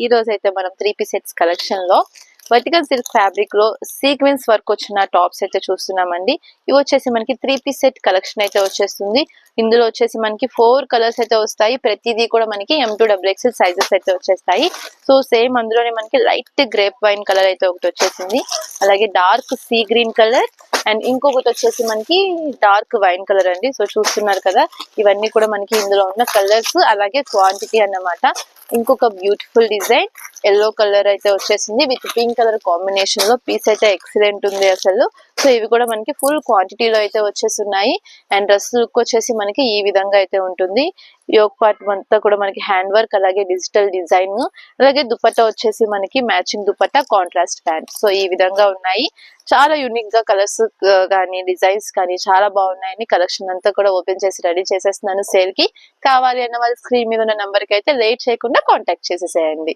ఈ రోజు అయితే మనం 3 పీస్ సెట్స్ కలెక్షన్ లో వర్టికల్ సిల్క్ ఫ్యాబ్రిక్ లో సీక్వెన్స్ వర్క్ వచ్చిన టాప్స్ అయితే చూస్తున్నామండి. ఇవి వచ్చేసి మనకి 3 పీస్ సెట్ కలెక్షన్ అయితే వచ్చేస్తుంది. ఇందులో వచ్చేసి మనకి 4 కలర్స్ అయితే వస్తాయి. ప్రతిదీ కూడా మనకి M2XXL సైజెస్ అయితే వచ్చేస్తాయి. సో సేమ్ అందులోనే మనకి లైట్ గ్రేప్ వైన్ కలర్ అయితే ఒకటి వచ్చేసింది. అలాగే dark sea green colour and ఇంకొకటి వచ్చేసి మనకి డార్క్ వైన్ కలర్ అండి. సో చూస్తున్నారు కదా, ఇవన్నీ కూడా మనకి ఇందులో ఉన్న కలర్స్ అలాగే క్వాంటిటీ అన్నమాట. ఇంకొక బ్యూటిఫుల్ డిజైన్ ఎల్లో కలర్ అయితే వచ్చేసింది విత్ పింక్ కలర్ కాంబినేషన్ లో. పీస్ అయితే ఎక్సలెంట్ ఉంది అసలు. సో ఇవి కూడా మనకి ఫుల్ క్వాంటిటీలో అయితే వచ్చేస్తున్నాయి. అండ్ డ్రెస్ లుక్ వచ్చేసి మనకి ఈ విధంగా అయితే ఉంటుంది. యోక్ పార్ట్ అంతా కూడా మనకి హ్యాండ్ వర్క్ అలాగే డిజిటల్ డిజైన్, అలాగే దుపట్టా వచ్చేసి మనకి matching dupatta, contrast pant. So ఈ విధంగా ఉన్నాయి. చాలా యూనిక్ గా కలర్స్ కానీ డిజైన్స్ కానీ చాలా బాగున్నాయని కలెక్షన్ అంతా కూడా ఓపెన్ చేసి రెడీ చేసేస్తున్నాను సేల్ కి. కావాలి అన్న వాళ్ళు స్క్రీన్ మీద ఉన్న నంబర్ కి అయితే లేట్ చేయకుండా కాంటాక్ట్ చేసేసేయండి.